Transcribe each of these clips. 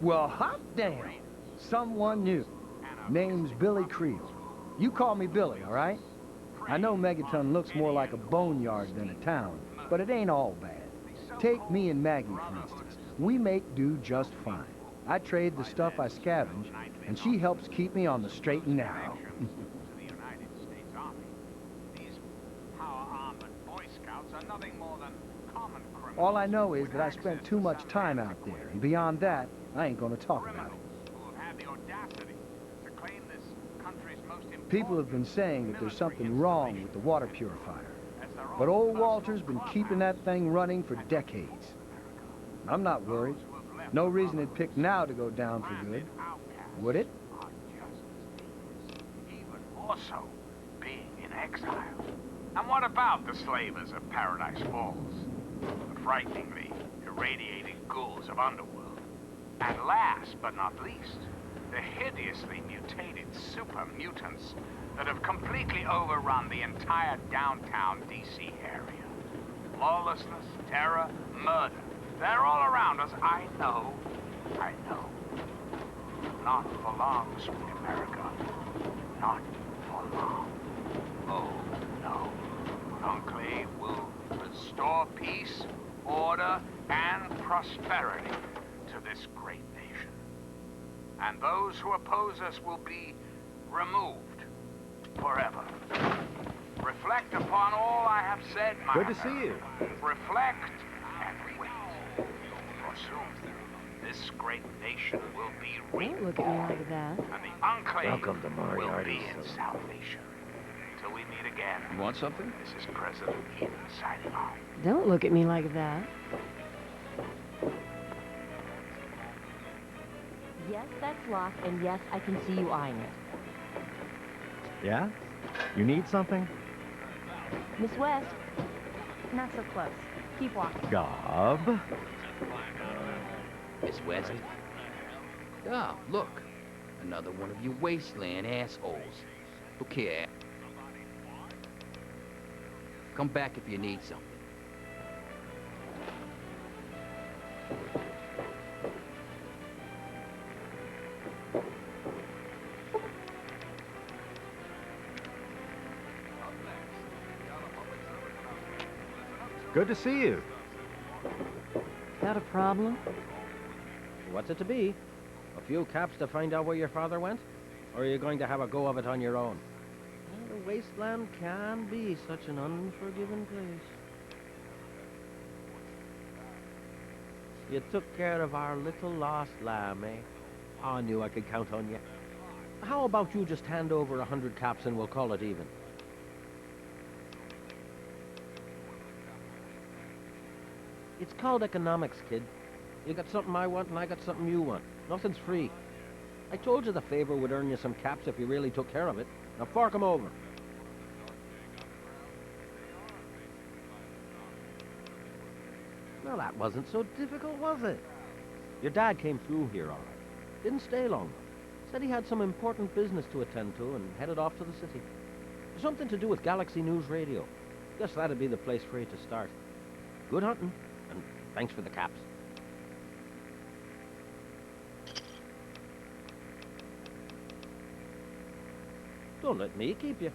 Well, hot damn. Someone new. Name's Billy Creel. You call me Billy, all right? I know Megaton looks more like a boneyard than a town, but it ain't all bad. Take me and Maggie, for instance. We make do just fine. I trade the stuff I scavenge, and she helps keep me on the straight and narrow. All I know is that I spent too much time out there, and beyond that, I ain't gonna talk about it. People have been saying that there's something wrong with the water purifier. But old Walter's been keeping that thing running for decades. I'm not worried. No reason it'd pick now to go down for good. Would it? Even more so, being in exile. And what about the slavers of Paradise Falls? The frighteningly irradiated ghouls of Underworld. And last but not least, the hideously mutated super mutants that have completely overrun the entire downtown DC area. Lawlessness, terror, murder. They're all around us. I know. Not for long, sweet America. Not for long. Oh, no. Enclave will restore peace, order, and prosperity to this great nation. And those who oppose us will be removed forever. Reflect upon all I have said, my Good to see you. Reflect and wait. For soon, this great nation will be Don't look at me like that. and the Enclave Welcome to will be Moriarty's. in salvation. Till we meet again. You want something? This is President Eden signing off. Don't look at me like that. Yes, that's locked, and yes, I can see you eyeing it. Yeah? You need something? Miss West, not so close. Keep walking. Gob? Miss West? Ah, look. Another one of you wasteland assholes. Look here. Come back if you need something. Good to see you. Got a problem? What's it to be? A few caps to find out where your father went? Or are you going to have a go of it on your own? Well, the wasteland can be such an unforgiving place. You took care of our little lost lamb, eh? I knew I could count on you. How about you just hand over 100 caps and we'll call it even? It's called economics, kid. You got something I want and I got something you want. Nothing's free. I told you the favor would earn you some caps if you really took care of it. Now fork 'em over. Well, that wasn't so difficult, was it? Your dad came through here all right. Didn't stay long, though. Said he had some important business to attend to and headed off to the city. Something to do with Galaxy News Radio. Guess that'd be the place for you to start. Good hunting, and thanks for the caps. Don't let me keep you.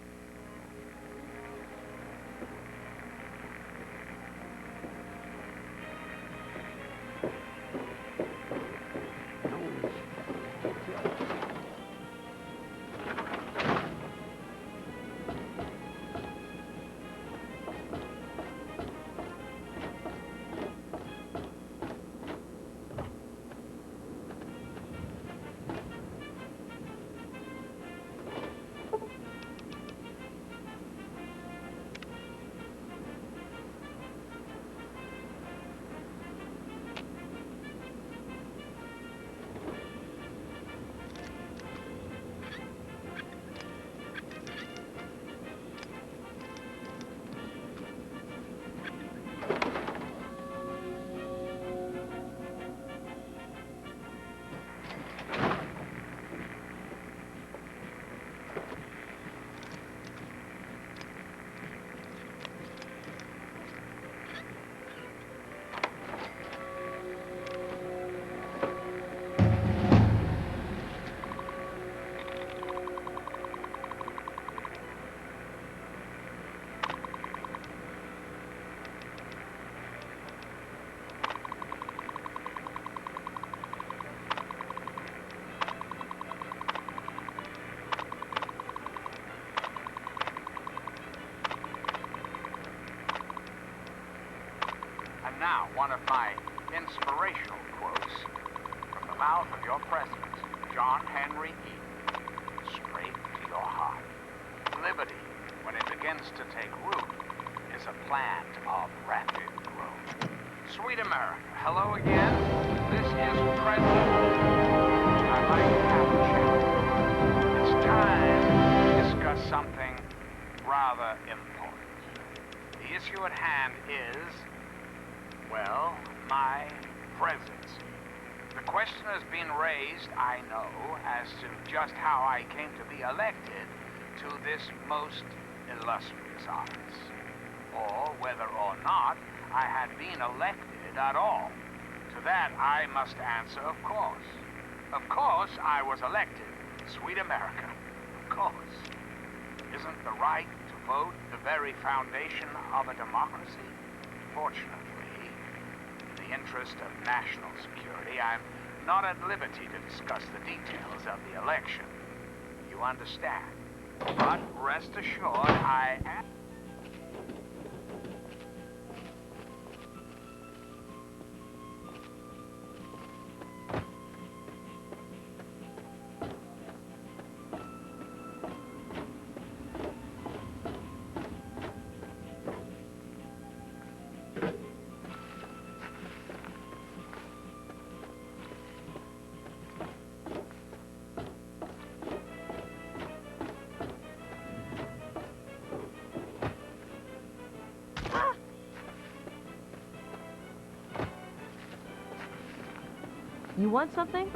one of my inspirational quotes from the mouth of your president, John Henry Eaton, straight to your heart. Liberty, when it begins to take root, is a plant of rapid growth. Sweet America, hello again. This is President. I'd like to have a chat. It's time to discuss something rather important. The issue at hand is, well, my presidency. The question has been raised, I know, as to just how I came to be elected to this most illustrious office, or whether or not I had been elected at all. To that, I must answer, of course. Of course, I was elected. Sweet America. Of course. Isn't the right to vote the very foundation of a democracy? Fortunately, in the interest of national security, I'm not at liberty to discuss the details of the election. You understand? But rest assured, I am... You want something?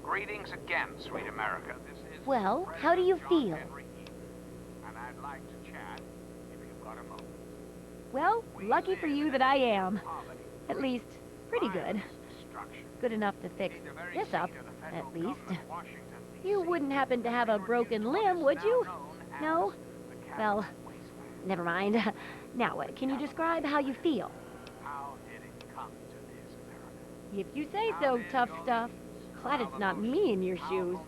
Greetings again, sweet America. This is Well, how do you John feel? Henry Eaton, and I'd like to chat if you've got a moment. Well, lucky for you that I am. At least, pretty good. Good enough to fix this up, at least. You wouldn't happen to have a broken limb, would you? No? Well, never mind. Now, can you describe how you feel? How did it come to this, America? If you say so, tough stuff. Glad it's not me in your shoes.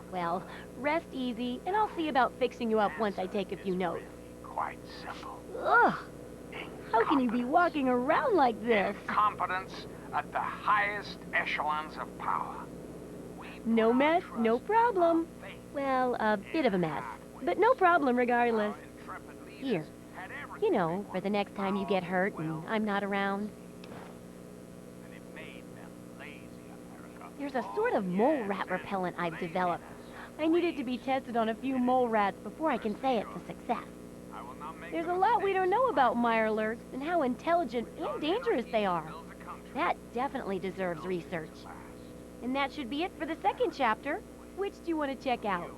Well, rest easy, and I'll see about fixing you up once I take a few notes. Quite simple. Ugh! How can you be walking around like this? Competence at the highest echelons of power. No mess, no problem. Well, a bit of a mess, but no problem regardless. Here, you know, for the next time you get hurt and I'm not around. There's a sort of mole rat repellent I've developed. I need it to be tested on a few mole rats before I can say it's a success. There's a lot we don't know about mirelurks and how intelligent and dangerous they are. That definitely deserves research. And that should be it for the second chapter. Which do you want to check out?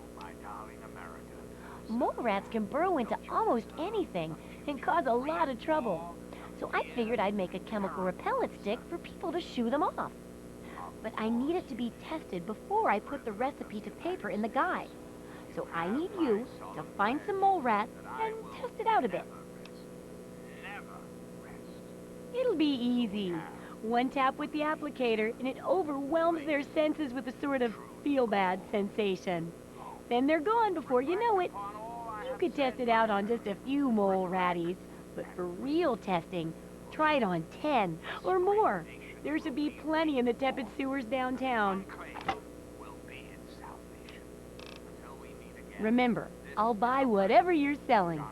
Mole rats can burrow into almost anything and cause a lot of trouble. So I figured I'd make a chemical repellent stick for people to shoo them off. But I need it to be tested before I put the recipe to paper in the guide. So I need you to find some mole rats and test it out a bit. It'll be easy. One tap with the applicator and it overwhelms their senses with a sort of feel-bad sensation. Then they're gone before you know it. You could test it out on just a few mole ratties, but for real testing, try it on 10 or more. There should be plenty in the tepid sewers downtown. Remember, I'll buy whatever you're selling.